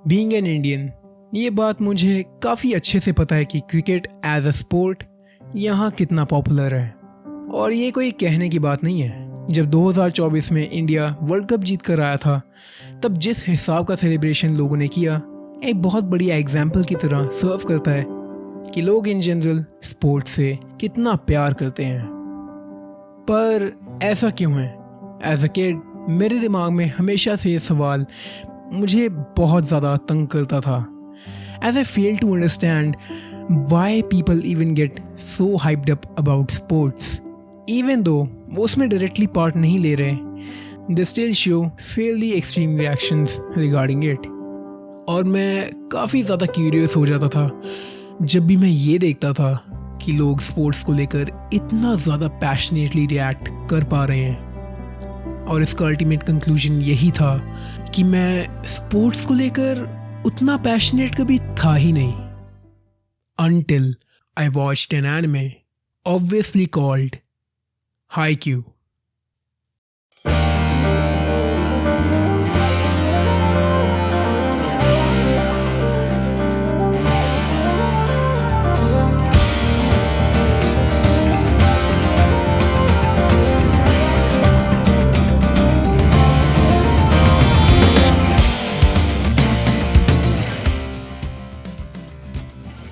Being an Indian, ये बात मुझे काफ़ी अच्छे से पता है कि क्रिकेट एज अ स्पोर्ट यहाँ कितना पॉपुलर है। और ये कोई कहने की बात नहीं है। जब 2024 में इंडिया वर्ल्ड कप जीत कर आया था, तब जिस हिसाब का सेलिब्रेशन लोगों ने किया, एक बहुत बढ़िया एग्जाम्पल की तरह सर्व करता है कि लोग इन जनरल स्पोर्ट्स से कितना प्यार करते हैं। पर ऐसा क्यों है? एज अ किड मेरे दिमाग में हमेशा से ये सवाल मुझे बहुत ज़्यादा तंग करता था। As I fail to understand why people even get so hyped up about sports, even though वो उसमें डायरेक्टली पार्ट नहीं ले रहे, they still show fairly extreme reactions regarding it. और मैं काफ़ी ज़्यादा क्यूरियस हो जाता था जब भी मैं ये देखता था कि लोग स्पोर्ट्स को लेकर इतना ज़्यादा पैशनेटली रिएक्ट कर पा रहे हैं। और इसका अल्टीमेट कंक्लूजन यही था कि मैं स्पोर्ट्स को लेकर उतना पैशनेट कभी था ही नहीं, until I watched an anime obviously called Haikyuu.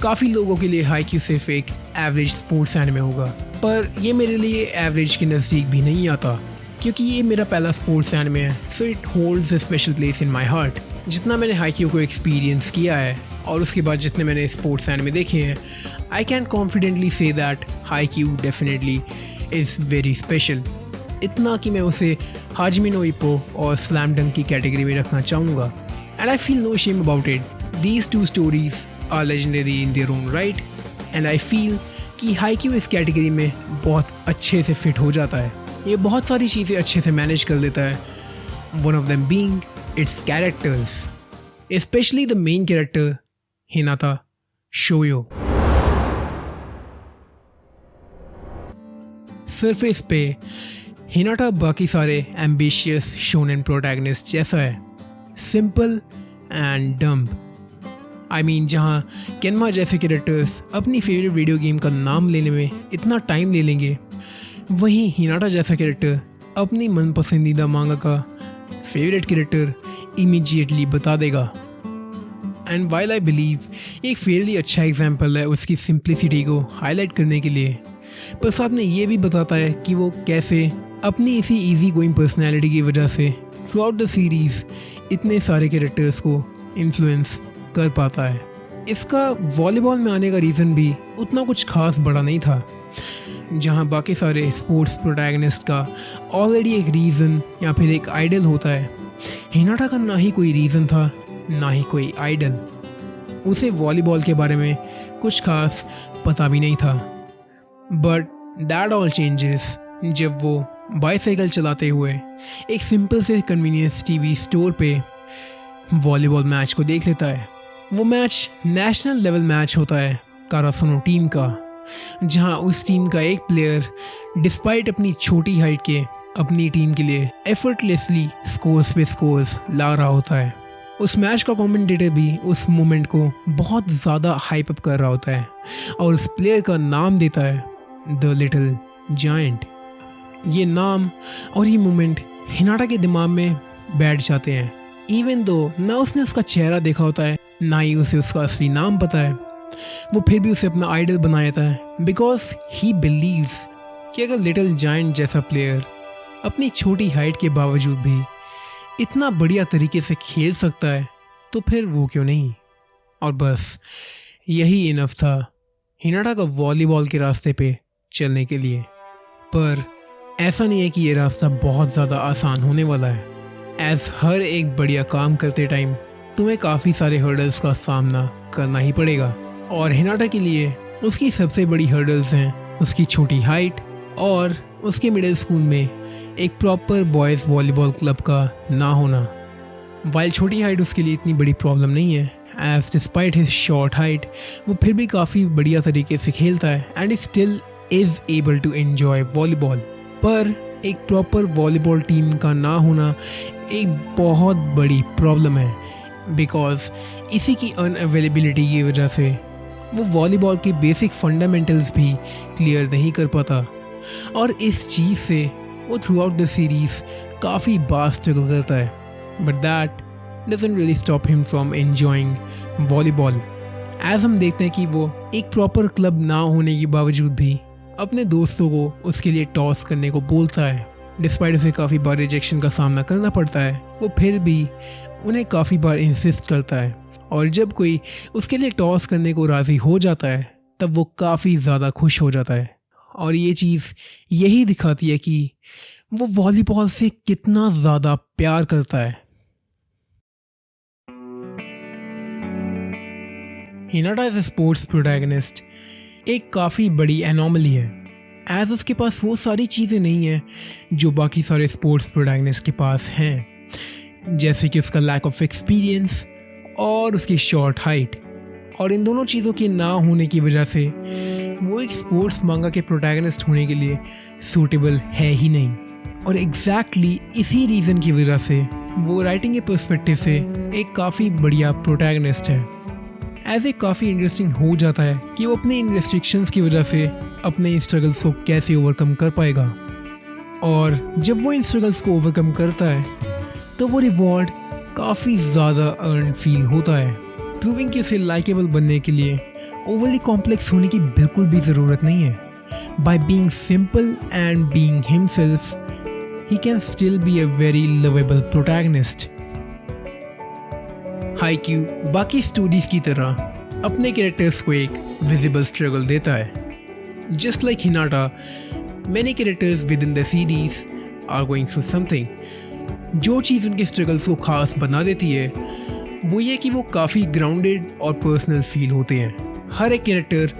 काफ़ी लोगों के लिए हाईक्यू सिर्फ एक एवरेज स्पोर्ट्स एनिमे होगा, पर ये मेरे लिए एवरेज के नज़दीक भी नहीं आता, क्योंकि ये मेरा पहला स्पोर्ट्स एनिमे है, so it holds a special place in my heart. जितना मैंने हाईक्यू को एक्सपीरियंस किया है और उसके बाद जितने मैंने स्पोर्ट्स एनिमे देखे हैं, I can confidently say that Haikyu definitely is very special. इतना कि मैं उसे हाजमी नो इप्पो और स्लैम डंक की कैटेगरी में रखना चाहूँगा, and I feel no shame about it. These two stories are legendary in their own right, and I feel कि हाईक्यू इस कैटेगरी में बहुत अच्छे से फिट हो जाता है। ये बहुत सारी चीज़ें अच्छे से मैनेज कर लेता है, one of them being its characters, especially the main character Hinata Shoyo. Surface पे हिनाटा बाकी सारे एम्बिशियस शोनेन प्रोटैगनिस्ट जैसा है, simple and dumb. I mean जहाँ केनमा जैसे कैरेक्टर्स अपनी फेवरेट वीडियो गेम का नाम लेने में इतना टाइम ले लेंगे, वहीं हिनाटा जैसा कैरेक्टर अपनी मन पसंदीदा मांगा का फेवरेट कैरेक्टर इमीडिएटली बता देगा। एंड वाइल आई बिलीव एक फेयरली अच्छा एग्जाम्पल है उसकी सिंप्लिसिटी को हाईलाइट करने के लिए, पर साथ में ये भी बताता है कि वो कैसे अपनी इसी ईजी गोइंग पर्सनैलिटी की वजह से थ्रू आउट द सीरीज़ इतने सारे कैरेक्टर्स को इन्फ्लुएंस कर पाता है। इसका वॉलीबॉल में आने का रीज़न भी उतना कुछ खास बड़ा नहीं था। जहां बाकी सारे स्पोर्ट्स प्रोटैगनिस्ट का ऑलरेडी एक रीज़न या फिर एक आइडल होता है, हिनाटा का ना ही कोई रीज़न था ना ही कोई आइडल। उसे वॉलीबॉल के बारे में कुछ खास पता भी नहीं था। बट दैट ऑल चेंजेस जब वो बाईसाइकिल चलाते हुए एक सिंपल से कन्वीनियंस टीवी स्टोर पे वॉलीबॉल मैच को देख लेता है। वो मैच नेशनल लेवल मैच होता है कारासुनो टीम का, जहां उस टीम का एक प्लेयर डिस्पाइट अपनी छोटी हाइट के अपनी टीम के लिए एफर्टलेसली स्कोर्स पे स्कोर्स ला रहा होता है। उस मैच का कमेंटेटर भी उस मोमेंट को बहुत ज़्यादा हाइप अप कर रहा होता है और उस प्लेयर का नाम देता है द लिटिल जायंट। ये नाम और ये मोमेंट हिनाटा के दिमाग में बैठ जाते हैं, इवन दो ना उसने उसका चेहरा देखा होता है ना ही उसे उसका असली नाम पता है। वो फिर भी उसे अपना आइडल बना देता है, बिकॉज ही बिलीव्स कि अगर लिटिल जायंट जैसा प्लेयर अपनी छोटी हाइट के बावजूद भी इतना बढ़िया तरीके से खेल सकता है तो फिर वो क्यों नहीं। और बस यही इनफ था हिनाटा का वॉलीबॉल के रास्ते पे चलने के लिए। पर ऐसा नहीं है कि ये रास्ता बहुत ज़्यादा आसान होने वाला है। एज हर एक बढ़िया काम करते टाइम तुम्हें काफ़ी सारे हर्डल्स का सामना करना ही पड़ेगा, और हिनाटा के लिए उसकी सबसे बड़ी हर्डल्स हैं उसकी छोटी हाइट और उसके मिडिल स्कूल में एक प्रॉपर बॉयज़ वॉलीबॉल क्लब का ना होना। वाइल छोटी हाइट उसके लिए इतनी बड़ी प्रॉब्लम नहीं है, as despite his short height वो फिर भी काफ़ी बढ़िया तरीके से खेलता है and still is able to enjoy volleyball. पर एक प्रॉपर वॉलीबॉल टीम का ना होना एक बहुत बड़ी प्रॉब्लम है, बिकॉज इसी की अनअवेलेबिलिटी की वजह से वो वॉलीबॉल के बेसिक फंडामेंटल्स भी क्लियर नहीं कर पाता, और इस चीज़ से वो थ्रू आउट द सीरीज़ काफ़ी बार स्ट्रगल करता है, but that doesn't really stop him from enjoying volleyball. As हम देखते हैं कि वो एक प्रॉपर क्लब ना होने के बावजूद भी अपने दोस्तों को उसके लिए टॉस करने को बोलता है। डिस्पाइट उसे काफ़ी बार रिजेक्शन का सामना करना पड़ता है, वो फिर भी उन्हें काफ़ी बार इंसिस्ट करता है, और जब कोई उसके लिए टॉस करने को राज़ी हो जाता है तब वो काफ़ी ज़्यादा खुश हो जाता है। और ये चीज़ यही दिखाती है कि वो वॉलीबॉल से कितना ज़्यादा प्यार करता है। Hinata as a sports protagonist एक काफ़ी बड़ी एनॉमली है, एज उसके पास वो सारी चीज़ें नहीं हैं जो बाकी सारे स्पोर्ट्स प्रोटैगनिस्ट के पास हैं, जैसे कि उसका लैक ऑफ एक्सपीरियंस और उसकी शॉर्ट हाइट। और इन दोनों चीज़ों के ना होने की वजह से वो एक स्पोर्ट्स मांगा के प्रोटैगनिस्ट होने के लिए सूटेबल है ही नहीं, और एग्जैक्टली इसी रीज़न की वजह से वो राइटिंग के पर्सपेक्टिव से एक काफ़ी बढ़िया प्रोटैगनिस्ट है। ऐसे काफ़ी इंटरेस्टिंग हो जाता है कि वो अपने इन रेस्ट्रिक्शंस की वजह से अपने स्ट्रगल्स को कैसे ओवरकम कर पाएगा, और जब वो इन स्ट्रगल्स को ओवरकम करता है तो वो रिवॉर्ड काफ़ी ज़्यादा अर्न फील होता है, प्रूविंग कि उसे लाइकेबल बनने के लिए ओवरली कॉम्प्लेक्स होने की बिल्कुल भी ज़रूरत नहीं है। By being simple and being himself, he can still be a very lovable protagonist. Haikyu बाकी स्टोरीज की तरह अपने कैरेक्टर्स को एक विजिबल स्ट्रगल देता है। Just like Hinata, many characters within the series are going through something. जो चीज़ उनके स्ट्रगल्स को खास बना देती है वो ये कि वो काफ़ी ग्राउंडेड और पर्सनल फील होते हैं। हर एक कैरेक्टर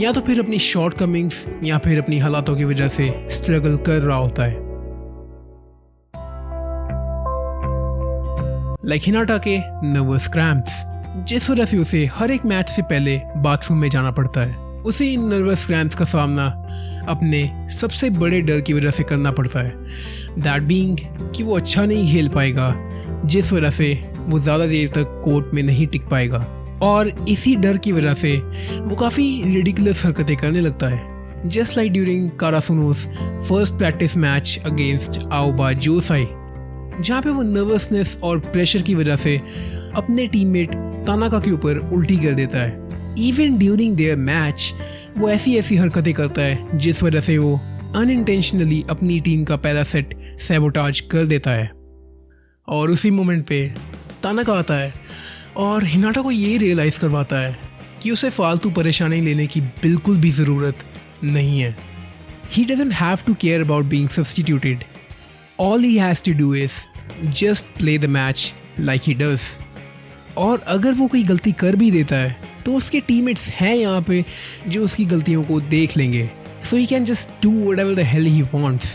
या तो फिर अपनी शॉर्ट कमिंग्स या फिर अपनी हालातों की वजह से स्ट्रगल कर रहा होता है। लाइक हिनाटा के नर्वस क्रैम्प्स, जिस वजह से उसे हर एक मैच से पहले बाथरूम में जाना पड़ता है। उसे इन नर्वस क्रैम्प्स का सामना अपने सबसे बड़े डर की वजह से करना पड़ता है, दैट बीइंग कि वो अच्छा नहीं खेल पाएगा, जिस वजह से वो ज़्यादा देर तक कोर्ट में नहीं टिक पाएगा। और इसी डर की वजह से वो काफ़ी रिडिकुलस हरकतें करने लगता है, just like during Karasuno's first practice match against Aoba Johsai, जहाँ पे वो नर्वसनेस और प्रेशर की वजह से अपने टीममेट तानाका के ऊपर उल्टी कर देता है। इवन ड्यूरिंग देयर मैच वो ऐसी हरकतें करता है जिस वजह से वो अनइंटेंशनली अपनी टीम का पहला सेट सैबोटाज कर देता है। और उसी मोमेंट पे तानाका आता है और हिनाटा को ये रियलाइज़ करवाता है कि उसे फालतू परेशानी लेने की बिल्कुल भी ज़रूरत नहीं है। He doesn't have to care about being substituted. All he has to do is just play the match like he does. और अगर वो कोई गलती कर भी देता है तो उसके टीममेट्स हैं यहाँ पे जो उसकी गलतियों को देख लेंगे, so he can just do whatever the hell he wants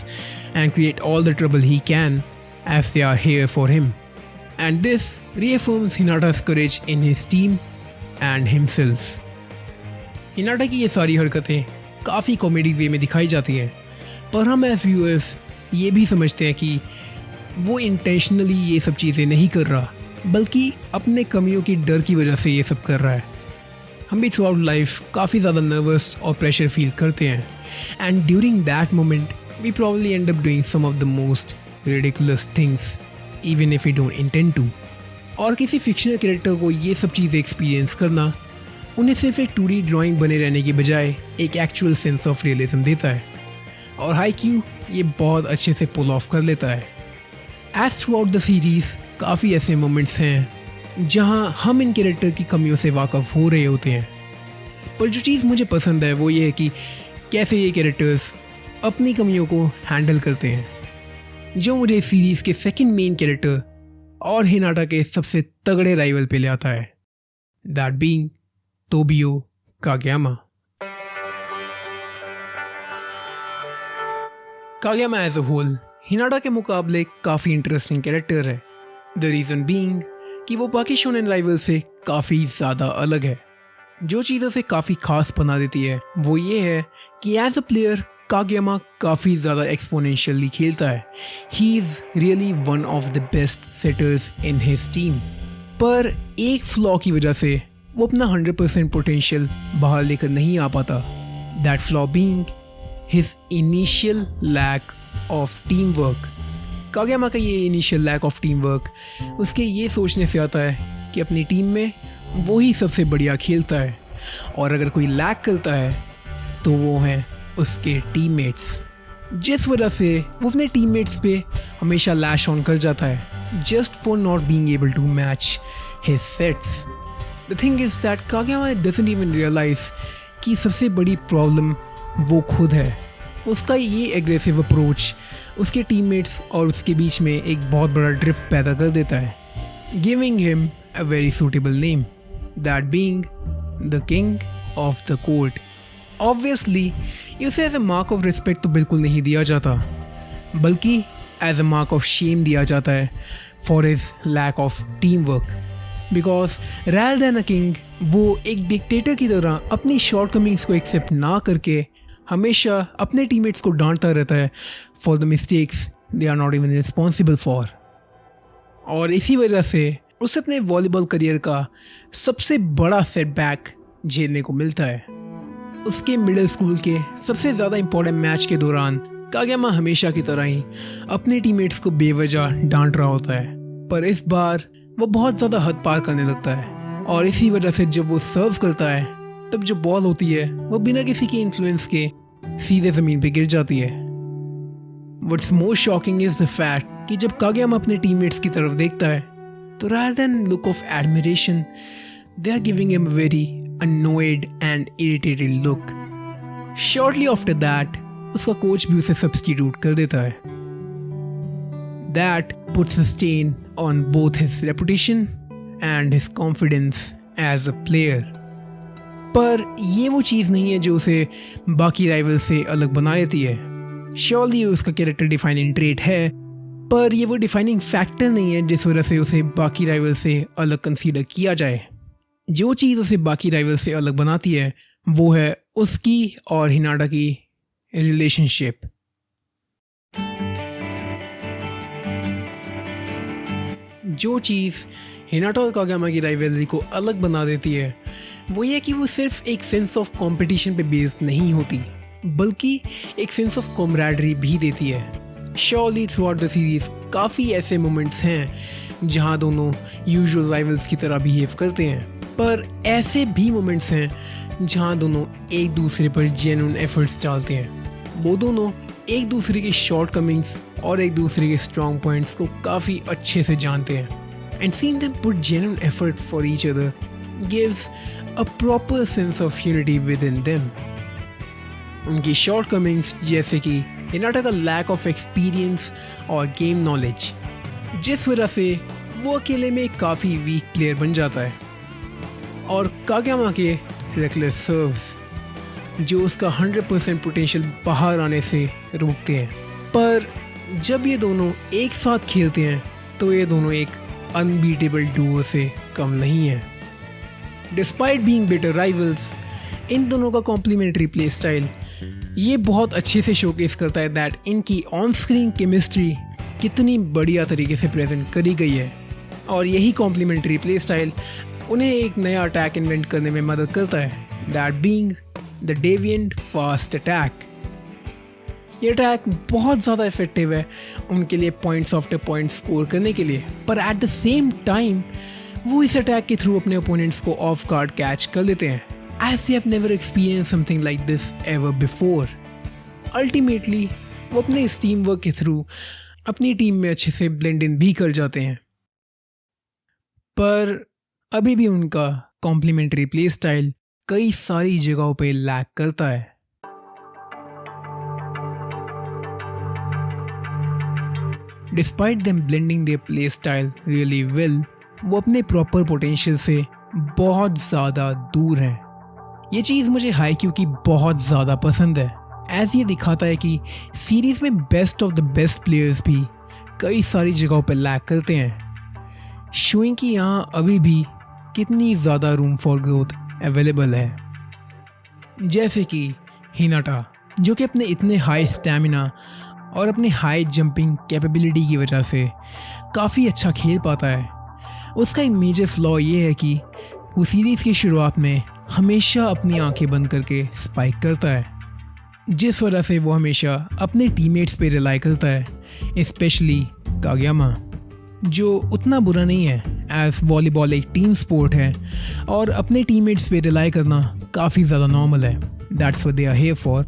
and create all the trouble he can as they are here for him. And this reaffirms Hinata's courage in his team and himself. Hinata की ये सारी हरकतें काफ़ी comedy वे में दिखाई जाती हैं, पर हम एज व्यूअर्स ये भी समझते हैं कि वो इंटेंशनली ये सब चीज़ें नहीं कर रहा, बल्कि अपने कमियों की डर की वजह से ये सब कर रहा है। हम भी थ्रू आउट लाइफ काफ़ी ज़्यादा नर्वस और प्रेशर फील करते हैं, and during that moment we probably end up doing some of the most ridiculous things even if we don't intend to. और किसी फिक्शनल कैरेक्टर को ये सब चीज़ें एक्सपीरियंस करना उन्हें सिर्फ एक 2D ड्राइंग बने रहने की बजाय एक एक्चुअल सेंस ऑफ रियलिज्म देता है, और हाईक्यू ये बहुत अच्छे से पुल ऑफ कर लेता है। As throughout the series काफ़ी ऐसे मोमेंट्स हैं जहां हम इन कैरेक्टर की कमियों से वाकफ़ हो रहे होते हैं, पर जो चीज़ मुझे पसंद है वो ये है कि कैसे ये कैरेक्टर्स अपनी कमियों को हैंडल करते हैं, जो मुझे इस सीरीज़ के सेकंड मेन कैरेक्टर और हिनाटा के सबसे तगड़े राइवल पे ले आता है, that being Tobio Kageyama. Kageyama as a whole Hinata के मुकाबले काफ़ी इंटरेस्टिंग कैरेक्टर है, द रीज़न बीइंग कि वो बाकी शोनेन राइवल से काफ़ी ज़्यादा अलग है। जो चीज़ उसे काफ़ी खास बना देती है वो ये है कि एज अ प्लेयर कागयामा काफ़ी ज़्यादा एक्सपोनेंशियली खेलता है. He is really one of the best setters in his team. पर एक फ्लॉ की वजह से वो अपना 100% पोटेंशियल बाहर लेकर नहीं आ पाता. That flaw being his initial lack of team work. Kageyama का ये initial lack of team work उसके ये सोचने से आता है कि अपनी टीम में वो ही सबसे बढ़िया खेलता है, और अगर कोई लैक करता है तो वो हैं उसके टीममेट्स, जिस वजह से वो अपने टीममेट्स पे हमेशा लैश ऑन कर जाता है just for not being able to match his sets. The thing is that Kageyama doesn't even realise कि सबसे बड़ी प्रॉब्लम वो खुद है. उसका ये एग्रेसिव अप्रोच उसके टीममेट्स और उसके बीच में एक बहुत बड़ा ड्रिफ्ट पैदा कर देता है, giving him a very suitable name, that being the king of the court. Obviously इसे as a mark of respect तो बिल्कुल नहीं दिया जाता, बल्कि as a mark of shame दिया जाता है for his lack of team work. Because rather than a king वो एक डिक्टेटर की तरह अपनी शॉर्टकमिंग्स को एक्सेप्ट ना करके हमेशा अपने टीममेट्स को डांटता रहता है for the mistakes they are not even responsible for. और इसी वजह से उसे अपने वॉलीबॉल करियर का सबसे बड़ा सेटबैक झेलने को मिलता है. उसके मिडिल स्कूल के सबसे ज़्यादा इम्पोर्टेंट मैच के दौरान कागयामा हमेशा की तरह ही अपने टीममेट्स को बेवजह डांट रहा होता है, पर इस बार वो बहुत ज़्यादा हद पार करने लगता है. और इसी वजह से जब वो सर्व करता है तब जो बॉल होती है वो बिना किसी के इन्फ्लुएंस के सीधे ज़मीन पे गिर जाती है. What's most shocking is the fact कि जब कागयामा अपने टीममेट्स की तरफ देखता है तो rather than look of admiration, they are giving him a very annoyed and irritated look. Shortly after that, उसका कोच भी उसे सब्स्टिट्यूट कर देता है. That puts a stain on both his reputation and his confidence as a player. पर ये वो चीज़ नहीं है जो उसे बाकी राइवल से अलग बना देती है. Surely उसका कैरेक्टर डिफाइनिंग ट्रेट है, पर ये वो डिफाइनिंग फैक्टर नहीं है जिस वजह से उसे बाकी राइवल से अलग कंसीडर किया जाए. जो चीज़ उसे बाकी राइवल से अलग बनाती है वो है उसकी और हिनाटा की रिलेशनशिप. जो चीज़ हिनाटा और कागयामा की राइवलरी को अलग बना देती है वो ये कि वो सिर्फ एक सेंस ऑफ कंपटीशन पे बेस्ड नहीं होती, बल्कि एक सेंस ऑफ कॉमरेडरी भी देती है. Surely through out the series काफ़ी ऐसे मोमेंट्स हैं जहां दोनों यूजुअल राइवल्स की तरह बिहेव करते हैं, पर ऐसे भी मोमेंट्स हैं जहां दोनों एक दूसरे पर जेन्युइन एफर्ट्स डालते हैं. वो दोनों एक दूसरे की शॉर्टकमिंग्स और एक दूसरे के स्ट्रॉन्ग पॉइंट्स को काफ़ी अच्छे से जानते हैं. And seeing them put genuine effort for each other gives a proper sense of unity with in them. उनकी शॉर्टकमिंग्स जैसे कि हिनाटा का लैक ऑफ एक्सपीरियंस और गेम नॉलेज, जिस वजह से वो अकेले में काफ़ी वीक प्लेयर बन जाता है, और कागयामा के रेकलेस सर्व्स जो उसका 100% पोटेंशियल बाहर आने से रोकते हैं. पर जब ये दोनों एक साथ खेलते हैं तो ये दोनों एक अनबीटेबल डुओ से कम नहीं है. डिस्पाइट बीइंग बेटर राइवल्स, इन दोनों का कॉम्प्लीमेंट्री प्ले स्टाइल ये बहुत अच्छे से शोकेस करता है दैट इनकी ऑन स्क्रीन केमिस्ट्री कितनी बढ़िया तरीके से प्रेजेंट करी गई है. और यही कॉम्प्लीमेंट्री प्ले स्टाइल उन्हें एक नया अटैक इन्वेंट करने में मदद करता है, that being the deviant fast attack. ये अटैक बहुत ज़्यादा इफेक्टिव है उनके लिए पॉइंट्स आफ्टर पॉइंट स्कोर करने के लिए, पर एट द सेम टाइम वो इस अटैक के थ्रू अपने ओपोनेंट्स को ऑफ गार्ड कैच कर लेते हैं, as they have never experienced something like this ever before. Ultimately, वो अपने इस टीम वर्क के थ्रू अपनी टीम में अच्छे से ब्लेंड इन भी कर जाते हैं, पर अभी भी उनका कॉम्प्लीमेंट्री प्ले स्टाइल कई सारी जगहों पे लैक करता है. Despite them blending their play style really well, वो अपने प्रॉपर पोटेंशियल से बहुत ज़्यादा दूर हैं. ये चीज़ मुझे हाईक्यू की बहुत ज़्यादा पसंद है, एज ये दिखाता है कि सीरीज़ में best of the best players भी कई सारी जगहों पर लैक करते हैं, शोइंग कि यहाँ अभी भी कितनी ज़्यादा रूम फॉर ग्रोथ अवेलेबल है. जैसे कि हिनाटा जो कि अपने इतने हाई स्टैमिना और अपने हाई जंपिंग कैपेबिलिटी की वजह से काफ़ी अच्छा खेल पाता है। उसका एक मेजर फ्लॉ ये है कि वो सीरीज़ की शुरुआत में हमेशा अपनी आंखें बंद करके स्पाइक करता है, जिस वजह से वो हमेशा अपने टीममेट्स पे रिलाई करता है, स्पेशली कागयामा, जो उतना बुरा नहीं है एज वॉलीबॉल एक टीम स्पोर्ट है और अपने टीममेट्स पे रिलाई करना काफ़ी ज़्यादा नॉर्मल है। That's what they are here for.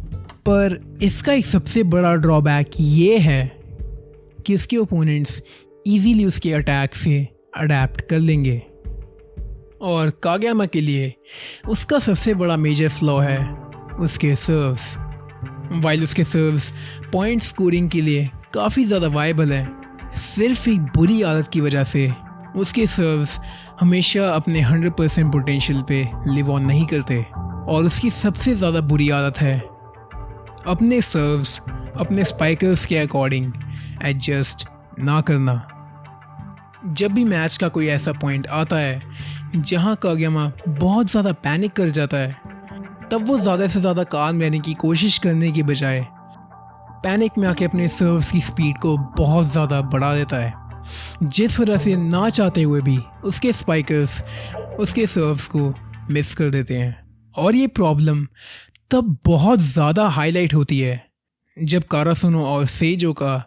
पर इसका एक सबसे बड़ा ड्रॉबैक ये है कि उसके ओपोनेंट्स इजीली उसके अटैक से अडेप्ट कर लेंगे और कागयामा के लिए उसका सबसे बड़ा मेजर फ्लॉ है उसके सर्व्स। वाइल उसके सर्व्स पॉइंट स्कोरिंग के लिए काफ़ी ज़्यादा वायबल है, सिर्फ एक बुरी आदत की वजह से उसके सर्व्स हमेशा अपने 100% पोटेंशियल पे लिव ऑन नहीं करते। और उसकी सबसे ज़्यादा बुरी आदत है अपने सर्व्स अपने स्पाइकर्स के अकॉर्डिंग एडजस्ट ना करना। जब भी मैच का कोई ऐसा पॉइंट आता है जहां कागयामा बहुत ज़्यादा पैनिक कर जाता है, तब वो ज़्यादा से ज़्यादा काम रहने की कोशिश करने के बजाय पैनिक में आके अपने सर्व्स की स्पीड को बहुत ज़्यादा बढ़ा देता है, जिस वजह से ना चाहते हुए भी उसके स्पाइकर्स उसके सर्व्स को मिस कर देते हैं। और ये प्रॉब्लम तब बहुत ज़्यादा हाईलाइट होती है जब कारासुनो और सेजो का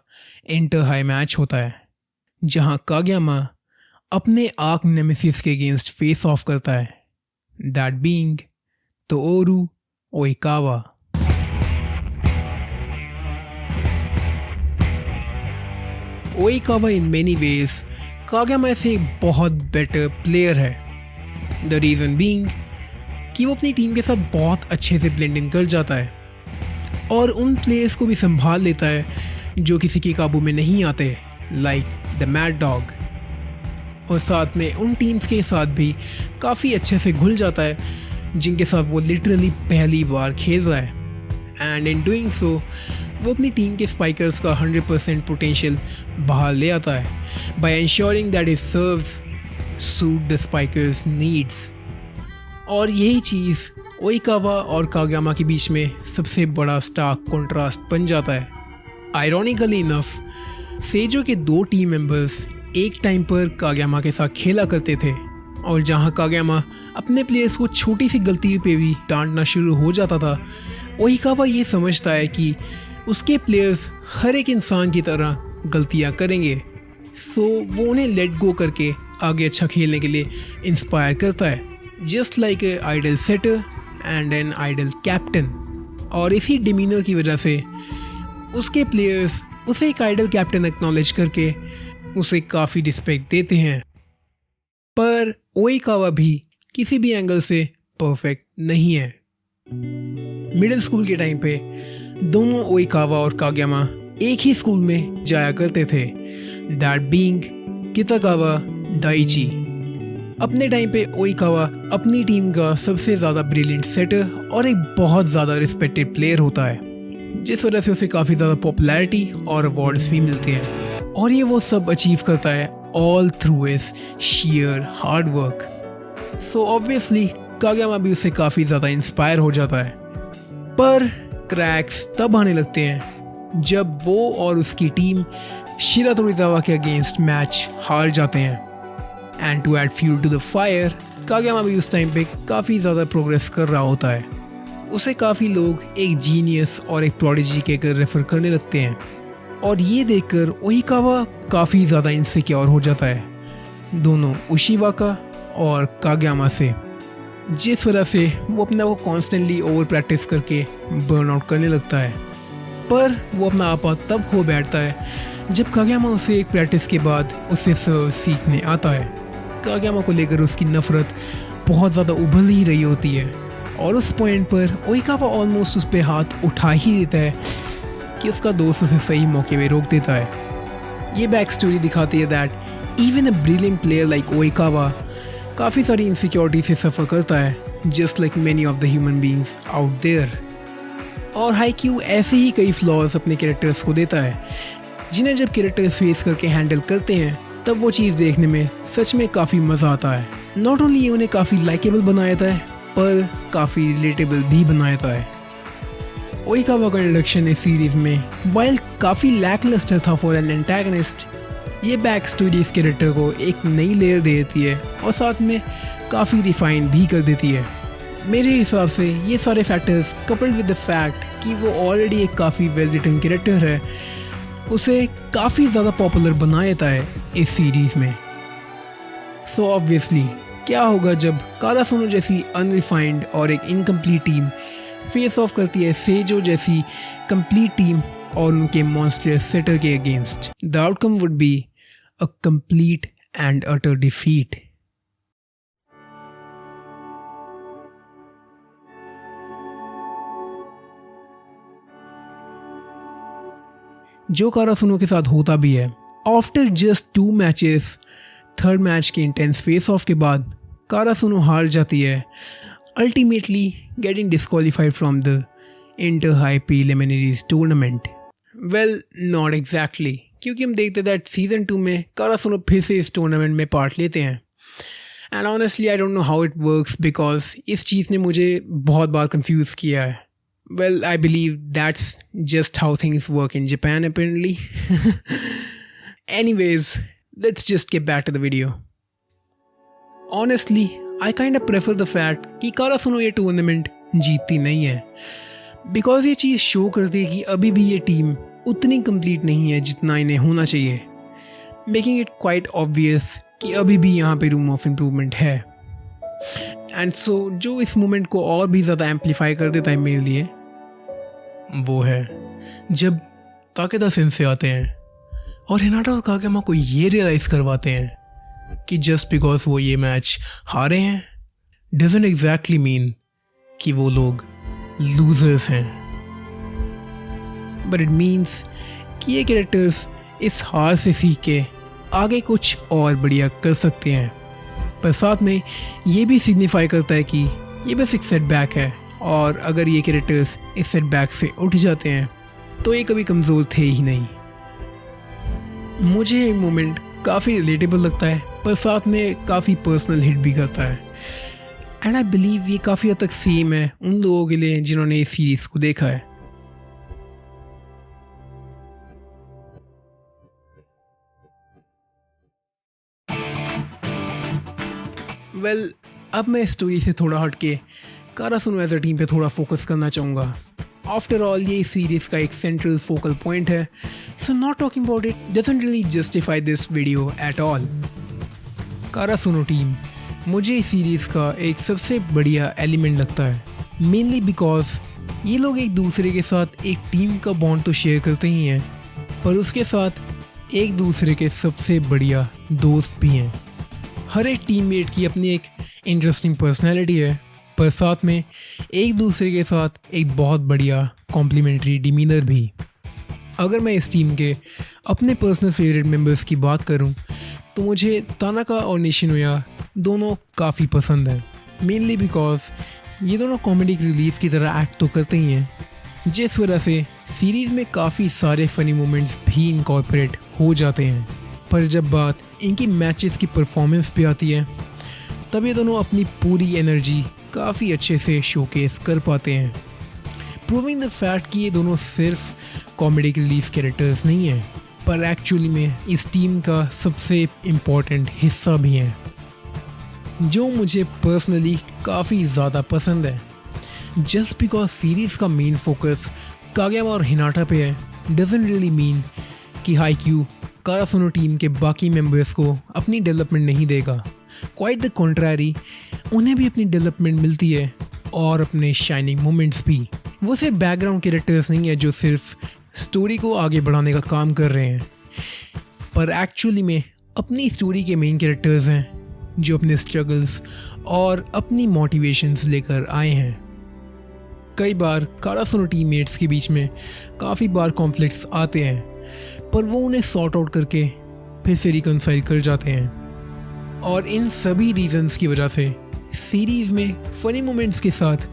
इंटर हाई मैच होता है, जहां कागयामा अपने आर्क नेमेसिस के अगेंस्ट फेस ऑफ करता है, that being Tooru Oikawa. Oikawa in many ways Kageyama से एक बहुत बेटर प्लेयर है। द रीज़न बीइंग कि वो अपनी टीम के साथ बहुत अच्छे से ब्लेंड इन कर जाता है और उन प्लेयर्स को भी संभाल लेता है जो किसी के काबू में नहीं आते, लाइक द मैड डॉग। और साथ में उन टीम्स के साथ भी काफ़ी अच्छे से घुल जाता है जिनके साथ वो लिटरली पहली बार खेल रहा है। एंड इन डूइंग सो वो अपनी टीम के स्पाइकर्स का 100% पोटेंशियल बाहर ले आता है by ensuring that his serves suit the spikers needs. और यही चीज़ ओइकावा और कागयामा के बीच में सबसे बड़ा स्टार्क कॉन्ट्रास्ट बन जाता है। आयरॉनिकली इनफ सेजो के 2 टीम मेंबर्स एक टाइम पर कागयामा के साथ खेला करते थे और जहां कागयामा अपने प्लेयर्स को छोटी सी गलती पे भी डांटना शुरू हो जाता था, ओइकावा ये समझता है कि उसके प्लेयर्स हर एक इंसान की तरह गलतियां करेंगे, सो वो उन्हें लेट गो करके आगे अच्छा खेलने के लिए इंस्पायर करता है, just like a idol setter and an idol captain. और इसी डिमीनर की वजह से उसके प्लेयर्स उसे एक आइडल कैप्टन एक्नॉलेज करके उसे काफ़ी रिस्पेक्ट देते हैं। पर ओइकावा भी किसी भी एंगल से परफेक्ट नहीं है। मिडिल स्कूल के टाइम पे दोनों ओइकावा और कागयामा एक ही स्कूल में जाया करते थे, दैट बीइंग कितागावा दाइची। अपने टाइम पे ओइकावा अपनी टीम का सबसे ज़्यादा ब्रिलियंट सेटर और एक बहुत ज़्यादा रिस्पेक्टेड प्लेयर होता है, जिस वजह से उसे काफ़ी ज़्यादा पॉपुलैरिटी और अवार्ड्स भी मिलते हैं। और ये वो सब अचीव करता है all through his sheer hard work. So obviously Kageyama भी उससे काफ़ी ज़्यादा इंस्पायर हो जाता है। पर क्रैक्स तब आने लगते हैं जब वो और उसकी टीम शिरा तोरिजावा के अगेंस्ट मैच हार जाते हैं। And to add fuel to the fire, Kageyama भी उस टाइम पे काफ़ी ज़्यादा प्रोग्रेस कर रहा होता है। उसे काफ़ी लोग एक जीनियस और एक प्रोडिजी के कर रेफर करने लगते हैं और ये देखकर ओइकावा काफ़ी ज़्यादा इनसिक्योर हो जाता है दोनों उशिवाका और कागयामा से, जिस वजह से वो अपना वो कॉन्स्टेंटली ओवर प्रैक्टिस करके बर्न आउट करने लगता है। पर वो अपना आपा तब खो बैठता है जब कागयामा उसे एक प्रैक्टिस के बाद उससे सर्व सीखने आता है। कागयामा को लेकर उसकी नफरत बहुत ज़्यादा उभल ही रही होती है और उस पॉइंट पर ओइकावा ऑलमोस्ट उस पर हाथ उठा ही देता है कि उसका दोस्त उसे सही मौके पे रोक देता है। ये बैक स्टोरी दिखाती है that even a brilliant player like Oikawa काफ़ी सारी इनसिक्योरिटी से सफ़र करता है, just like many of the human beings out there. और हाईक्यू ऐसे ही कई फ्लॉज अपने कैरेक्टर्स को देता है, जिन्हें जब कैरेक्टर्स फेस करके हैंडल करते हैं तब वो चीज़ देखने में सच में काफ़ी मज़ा आता है। नॉट ओनली ये उन्हें काफ़ी लाइकेबल बनाया था है, पर काफ़ी रिलेटेबल भी बनाया था है। ओइकावा का इंट्रोडक्शन इस सीरीज में वाइल काफ़ी लैकलस्टर था फॉर एन एंटागनिस्ट, ये बैक स्टोरी इस कैरेक्टर को एक नई लेयर दे देती है और साथ में काफ़ी रिफाइन भी कर देती है। मेरे हिसाब से ये सारे factors coupled with the fact कि वो ऑलरेडी एक काफ़ी वेल रिटन कैरेक्टर है, उसे काफ़ी ज़्यादा पॉपुलर बना देता है इस सीरीज़ में। सो ऑब्वियसली क्या होगा जब कारासुनो जैसी अनरिफाइंड और एक इनकम्प्लीट टीम फेस ऑफ करती है सेजो जैसी कंप्लीट टीम और उनके मॉन्स्टर सेटर के against. The outcome would be a complete and utter defeat. जो कारासुनो के साथ होता भी है। After just 2 matches, third match के इंटेंस फेस ऑफ के बाद कारासुनो हार जाती है, ultimately getting disqualified from the inter high preliminaries tournament. Well, not exactly, क्योंकि हम देखते दैट सीजन 2 में कारासुनो फिर से इस टूर्नामेंट में पार्ट लेते हैं। And honestly I don't know how it works because इस चीज़ ने मुझे बहुत बार कंफ्यूज किया है। Well, I believe that's just how things work in Japan apparently. Anyways, let's just get back to the video. Honestly, I kind of prefer the fact कि कारासुनो ये tournament जीतती नहीं है, बिकॉज ये चीज़ शो करती है कि अभी भी ये टीम उतनी कंप्लीट नहीं है जितना इन्हें होना चाहिए, मेकिंग इट क्वाइट ऑब्वियस कि अभी भी यहाँ पे रूम ऑफ इम्प्रूवमेंट है। एंड सो जो इस मोमेंट को और भी ज़्यादा एम्पलीफाई कर देता है मेरे लिए, वो है जब ताकेदा सेंसे आते हैं और हिनाटा और कागेमा को ये रियलाइज़ करवाते हैं कि जस्ट बिकॉज वो ये मैच हारे हैं डजंट एग्जैक्टली मीन कि वो लोग लूजर्स हैं, बट इट मीन्स कि ये कैरेक्टर्स इस हार से सीख के आगे कुछ और बढ़िया कर सकते हैं। पर साथ में ये भी सिग्निफाई करता है कि ये बस एक सेटबैक है, और अगर ये कैरेक्टर्स इस सेटबैक से उठ जाते हैं तो ये कभी कमज़ोर थे ही नहीं। मुझे ये मोमेंट काफ़ी रिलेटेबल लगता है, पर साथ में काफ़ी पर्सनल हिट भी करता है। एंड आई बिलीव ये काफ़ी हद तक सेम है उन लोगों के लिए जिन्होंने इस सीरीज़ को देखा है। वेल, अब मैं इस स्टोरी से थोड़ा हट के कारासुनो एज अ टीम पे थोड़ा फोकस करना चाहूँगा। आफ्टर ऑल ये सीरीज़ का एक सेंट्रल फोकल पॉइंट है, so not talking about it doesn't really justify this video at all. Karasuno team मुझे इस सीरीज़ का एक सबसे बढ़िया एलिमेंट लगता है, मेनली बिकॉज ये लोग एक दूसरे के साथ एक टीम का बॉन्ड तो शेयर करते ही हैं, पर उसके साथ एक दूसरे के सबसे बढ़िया दोस्त भी हैं। हर एक टीममेट की अपनी एक इंटरेस्टिंग पर्सनैलिटी है, पर साथ में एक दूसरे के साथ एक बहुत बढ़िया कॉम्प्लीमेंट्री डिमीनर भी। अगर मैं इस टीम के अपने पर्सनल फेवरेट मेंबर्स की बात करूं तो मुझे तानाका और निशिनोया दोनों काफ़ी पसंद हैं, मेनली बिकॉज ये दोनों कॉमेडी रिलीफ की तरह एक्ट तो करते ही हैं, जिस वजह से सीरीज़ में काफ़ी सारे फ़नी मोमेंट्स भी इनकॉर्पोरेट हो जाते हैं। पर जब बात इनकी मैचेस की परफॉर्मेंस पे आती है तब ये दोनों अपनी पूरी एनर्जी काफ़ी अच्छे से शोकेस कर पाते हैं, प्रूविंग द फैक्ट कि ये दोनों सिर्फ कॉमेडी रिलीफ कैरेक्टर्स नहीं हैं, पर एक्चुअली में इस टीम का सबसे इम्पॉर्टेंट हिस्सा भी हैं, जो मुझे पर्सनली काफ़ी ज़्यादा पसंद है। जस्ट बिकॉज सीरीज़ का मेन फोकस कागेमा और हिनाटा पे है डजंट रियली मीन कि हाईक्यू कारासुनो टीम के बाकी मेंबर्स को अपनी डेवलपमेंट नहीं देगा। क्वाइट द कॉन्ट्रैरी, उन्हें भी अपनी डेवलपमेंट मिलती है और अपने शाइनिंग मोमेंट्स भी। वो सिर्फ बैकग्राउंड कैरेक्टर्स नहीं है जो सिर्फ स्टोरी को आगे बढ़ाने का काम कर रहे हैं, पर एक्चुअली में अपनी स्टोरी के मेन कैरेक्टर्स हैं जो अपने स्ट्रगल्स और अपनी मोटिवेशंस लेकर आए हैं। कई बार कारासुनो टीममेट्स के बीच में काफ़ी बार कॉन्फ्लिक्ट्स आते हैं, पर वो उन्हें सॉर्ट आउट करके फिर से रिकनसाइल कर जाते हैं, और इन सभी रीजंस की वजह से सीरीज़ में फ़नी मोमेंट्स के साथ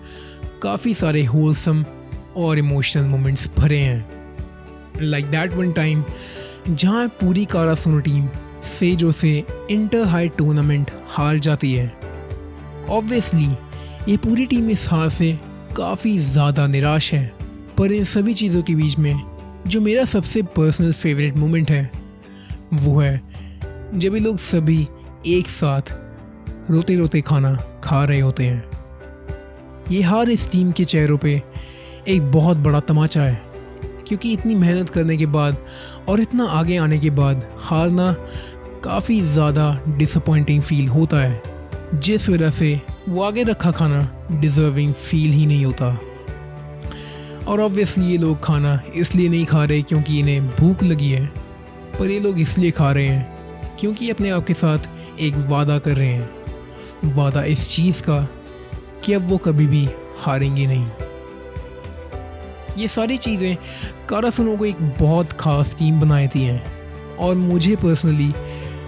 काफ़ी सारे होलसम और इमोशनल मोमेंट्स भरे हैं। लाइक दैट वन टाइम जहाँ पूरी कारासुनो टीम सेजो से इंटर हाई टूर्नामेंट हार जाती है। ऑब्वियसली ये पूरी टीम इस हार से काफ़ी ज़्यादा निराश है, पर इन सभी चीज़ों के बीच में जो मेरा सबसे पर्सनल फेवरेट मोमेंट है वो है जब ये लोग सभी एक साथ रोते रोते खाना खा रहे होते हैं। ये हार इस टीम के चेहरों पे एक बहुत बड़ा तमाचा है, क्योंकि इतनी मेहनत करने के बाद और इतना आगे आने के बाद हारना काफ़ी ज़्यादा डिसअपॉइंटिंग फील होता है, जिस वजह से वो आगे रखा खाना डिज़र्विंग फील ही नहीं होता। और ऑब्वियसली ये लोग खाना इसलिए नहीं खा रहे क्योंकि इन्हें भूख लगी है, पर ये लोग इसलिए खा रहे हैं क्योंकि अपने आप के साथ एक वादा कर रहे हैं, वादा इस चीज़ का कि अब वो कभी भी हारेंगे नहीं। ये सारी चीज़ें कारासुनो को एक बहुत ख़ास टीम बनाती हैं, और मुझे पर्सनली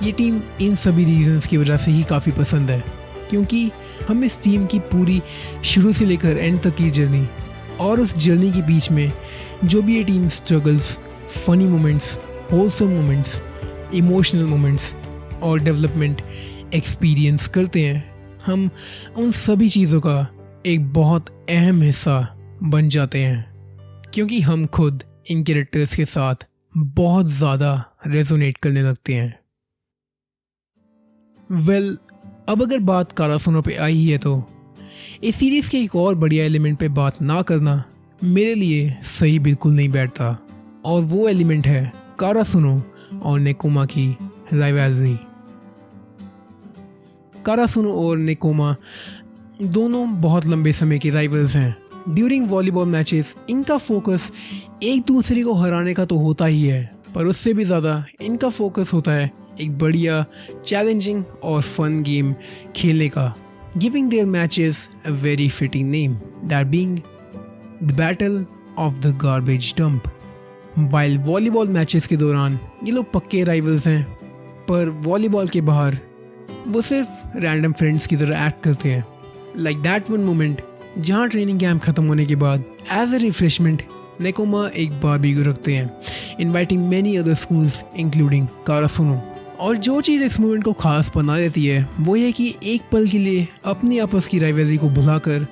ये टीम इन सभी रीजंस की वजह से ही काफ़ी पसंद है, क्योंकि हम इस टीम की पूरी शुरू से लेकर एंड तक की जर्नी और उस जर्नी के बीच में जो भी ये team struggles, funny moments, wholesome moments, emotional moments और डेवलपमेंट एक्सपीरियंस करते हैं, हम उन सभी चीज़ों का एक बहुत अहम हिस्सा बन जाते हैं, क्योंकि हम खुद इन कैरेक्टर्स के साथ बहुत ज़्यादा रेजोनेट करने लगते हैं। वेल, अब अगर बात कारासुनो पे आई है तो इस सीरीज़ के एक और बढ़िया एलिमेंट पे बात ना करना मेरे लिए सही बिल्कुल नहीं बैठता, और वो एलिमेंट है कारासुनो और नेकोमा की राइवलरी। कारासुनो और नेकोमा दोनों बहुत लंबे समय के राइवल्स हैं। ड्यूरिंग वॉलीबॉल मैचेस इनका फोकस एक दूसरे को हराने का तो होता ही है, पर उससे भी ज़्यादा इनका फोकस होता है एक बढ़िया, चैलेंजिंग और फन गेम खेलने का, giving their matches a very fitting name, that being the battle of the garbage dump. While volleyball matches के दौरान ये लोग पक्के राइवल्स हैं, पर वॉलीबॉल के बाहर वो सिर्फ रैंडम फ्रेंड्स की तरह एक्ट करते हैं। लाइक दैट वन मोमेंट जहाँ ट्रेनिंग कैंप ख़त्म होने के बाद एज अ रिफ्रेशमेंट नेकोमा एक बारबेक्यू रखते हैं, inviting many other schools including Karasuno. और जो चीज़ इस मोमेंट को ख़ास बना देती है वो ये कि एक पल के लिए अपनी आपस की राइवलरी को भुलाकर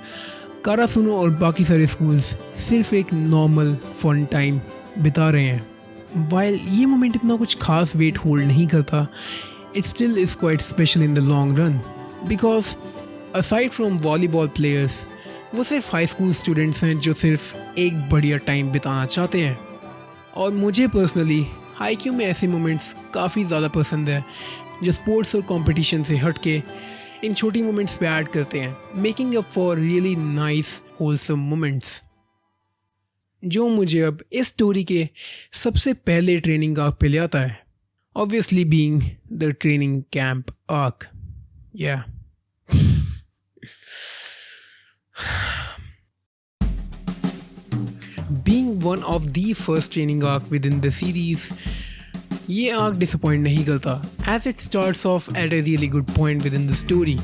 कारासुनो और बाकी सारे स्कूल्स सिर्फ एक नॉर्मल फन टाइम बिता रहे हैं। वाइल ये मोमेंट इतना कुछ खास वेट होल्ड नहीं करता, it still is quite special in the long run, because aside from volleyball players वो सिर्फ हाई स्कूल स्टूडेंट्स हैं जो सिर्फ एक बढ़िया टाइम बिताना चाहते हैं। और मुझे पर्सनली हाईक्यू में ऐसे मोमेंट्स काफ़ी ज़्यादा पसंद है जो स्पोर्ट्स और कंपटीशन से हट के इन छोटी मोमेंट्स पे ऐड करते हैं, making up for really nice wholesome moments, जो मुझे अब इस स्टोरी के सबसे पहले ट्रेनिंग आर्क पे ले आता है, obviously being the training camp arc. या Being one of the first training arc within the series, ये आर्क डिसअपॉइंट नहीं करता, as it starts off at a really good point within the story,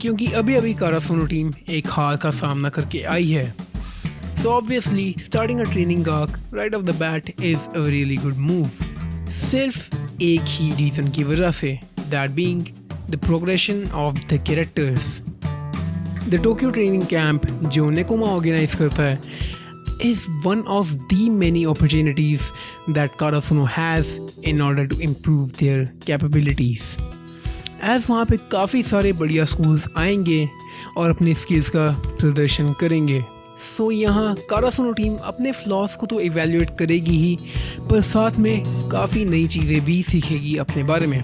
क्योंकि अभी अभी कारासुनो टीम एक हार का सामना करके आई है। So obviously starting a training arc right off the bat is a really good move, सिर्फ एक ही रीज़न की वजह से, that being the progression of the characters. The Tokyo Training Camp जो नेकोमा ऑर्गेनाइज करता है is one of the many opportunities that Karasuno has in order to improve their capabilities. As वहाँ पे काफ़ी सारे बढ़िया स्कूल्स आएंगे और अपने स्किल्स का प्रदर्शन करेंगे, सो यहाँ कारासुनो टीम अपने फ्लॉस को तो इवेल्युएट करेगी ही, पर साथ में काफ़ी नई चीज़ें भी सीखेगी अपने बारे में,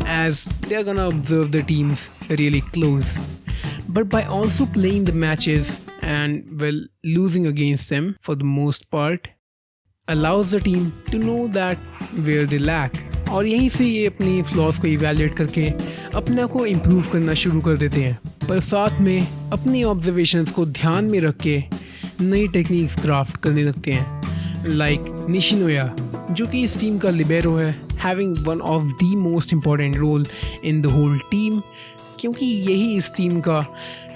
as they are gonna observe the teams really close. But by also playing the matches and losing against them for the most part allows the team to know that where they lack, और यहीं से ये अपनी floss को evaluate करके अपने को improve करना शुरू कर देते हैं, पर साथ में अपनी ऑब्जर्वेशंस को ध्यान में रख के नई टेक्निक्स क्राफ्ट करने लगते हैं। लाइक निशिनोया जो कि इस टीम का लिबेरो है, having one of the most important role in the whole team, क्योंकि यही इस टीम का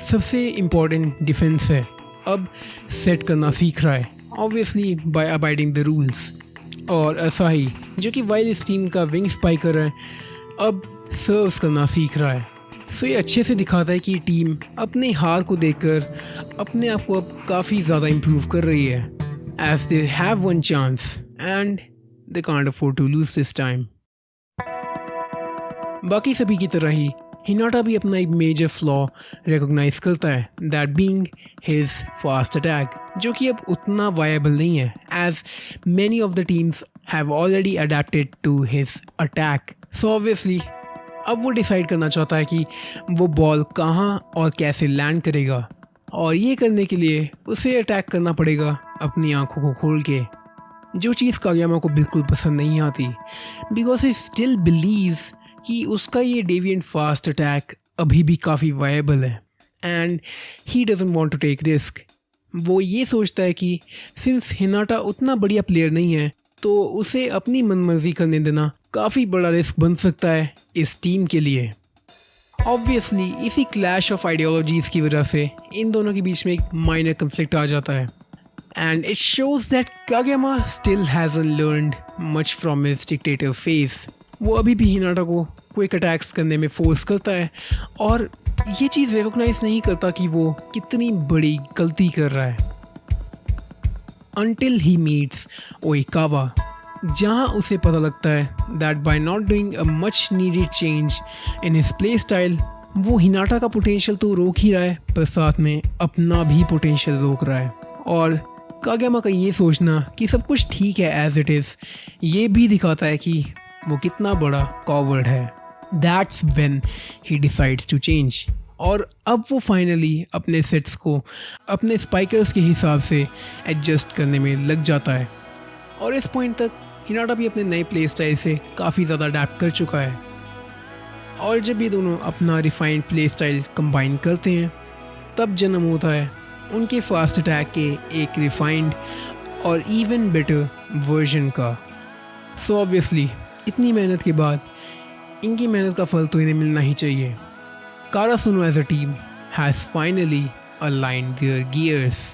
सबसे इम्पॉर्टेंट डिफेंस है। अब सेट करना सीख रहा है, obviously by abiding the rules. और असाही जो कि वाइल इस टीम का विंग स्पाइकर है, अब सर्व करना सीख रहा है। सो ये अच्छे से दिखाता है कि टीम अपने हार को देखकर अपने आप को अब काफ़ी ज़्यादा इम्प्रूव कर रही है। as they have one chance and they can't afford to lose this time. बाकी सभी की तरह ही हिनाटा भी अपना एक मेजर फ्लॉ रिकॉग्नाइज करता है, that being his fast attack, जो कि अब उतना वायबल नहीं है as many of the teams have already adapted to his attack. So obviously अब वो डिसाइड करना चाहता है कि वो बॉल कहाँ और कैसे लैंड करेगा, और ये करने के लिए उसे अटैक करना पड़ेगा अपनी आंखों को खोल के, जो चीज़ कागयामा को बिल्कुल पसंद नहीं आती, बिकॉज ही स्टिल बिलीव कि उसका ये डेविएंट फास्ट अटैक अभी भी काफ़ी वायबल है and he doesn't want to take risk. वो ये सोचता है कि सिंस हिनाटा उतना बढ़िया प्लेयर नहीं है तो उसे अपनी मनमर्जी करने देना काफ़ी बड़ा रिस्क बन सकता है इस टीम के लिए. ऑब्वियसली इसी क्लैश ऑफ आइडियोलॉजीज़ की वजह से इन दोनों के बीच में एक माइनर कन्फ्लिक्ट आ जाता है and it shows that Kageyama still hasn't learned much from his dictator phase. वो अभी भी हिनाटा को क्विक अटैक्स करने में फोर्स करता है और ये चीज़ रिकॉग्नाइज नहीं करता कि वो कितनी बड़ी गलती कर रहा है. Until he meets ओइकावा, जहाँ उसे पता लगता है that bye not doing a much needed change in his play style वो हिनाटा का पोटेंशियल तो रोक ही रहा है पर साथ में अपना भी पोटेंशियल रोक रहा है. और कागयामा का ये सोचना कि सब कुछ ठीक है एज इट इज़ ये भी दिखाता है कि वो कितना बड़ा कॉवर्ड है. That's when he decides to change. और अब वो फाइनली अपने सेट्स को अपने स्पाइकर्स के हिसाब से एडजस्ट करने में लग जाता है. और इस पॉइंट तक हिनाटा भी अपने नए प्ले स्टाइल से काफ़ी ज़्यादा अडेप्ट कर चुका है. और जब ये दोनों अपना रिफाइंड प्ले स्टाइल कंबाइन करते हैं तब जन्म होता है उनके फास्ट अटैक के एक रिफाइंड और इवन बेटर वर्जन का. सो ऑब्वियसली इतनी मेहनत के बाद इनकी मेहनत का फल तो इन्हें मिलना ही चाहिए. Karasuno as a team has finally aligned their gears.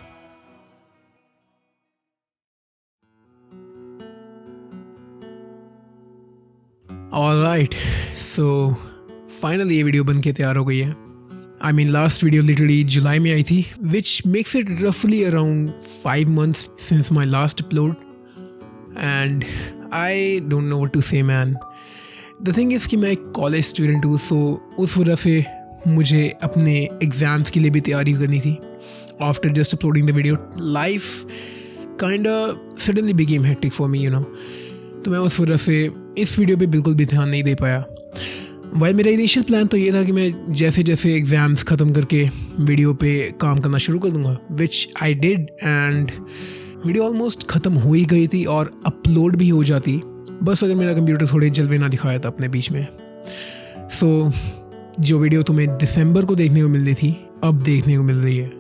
Alright, so finally ये वीडियो बन के तैयार हो गई है. I mean last video literally जुलाई में आई थी, विच मेक्स इट रफली around 5 months since my last upload and I don't know what to say man. The thing is कि मैं एक कॉलेज स्टूडेंट हूँ, सो उस वजह से मुझे अपने एग्ज़ाम्स के लिए भी तैयारी करनी थी. After just uploading the video life kinda suddenly became hectic for me you know. तो मैं उस वजह से इस वीडियो पे बिल्कुल भी ध्यान नहीं दे पाया. वाइल मेरा इनिशियल प्लान तो ये था कि मैं जैसे जैसे एग्ज़ाम्स ख़त्म करके वीडियो पे काम करना शुरू कर दूँगा, which I did and video almost ख़त्म हो ही गई थी और अपलोड भी हो जाती, बस अगर मेरा कंप्यूटर थोड़े जलवे ना दिखाया था अपने बीच में. सो जो वीडियो तुम्हें दिसंबर को देखने को मिल रही थी अब देखने को मिल रही है.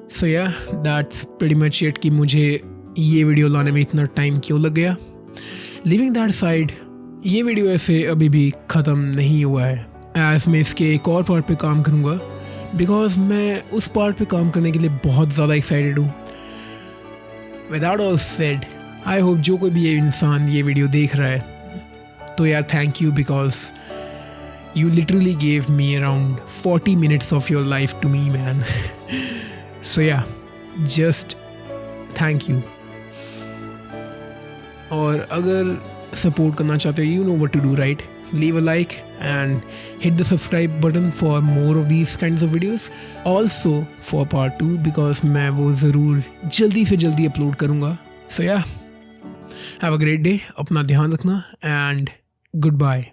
सो या दैट्स प्रीटी मच इट कि मुझे ये वीडियो लाने में इतना टाइम क्यों लग गया. लिविंग दैट साइड ये वीडियो ऐसे अभी भी ख़त्म नहीं हुआ है एज मैं इसके एक और पार्ट पे काम करूँगा बिकॉज मैं उस पार्ट पे काम करने के लिए बहुत ज़्यादा एक्साइटेड हूँ. Without all said I hope जो कोई भी ये इंसान ये वीडियो देख रहा है तो यार thank you because you literally gave me around 40 minutes of your life to me man. So yeah, just thank you. और अगर सपोर्ट करना चाहते हो you know what to do right, leave a like and hit the subscribe button for more of these kinds of videos, also for part 2 because मैं वो ज़रूर जल्दी से जल्दी अपलोड करूँगा. So yeah, have a great day, अपना ध्यान रखना and goodbye.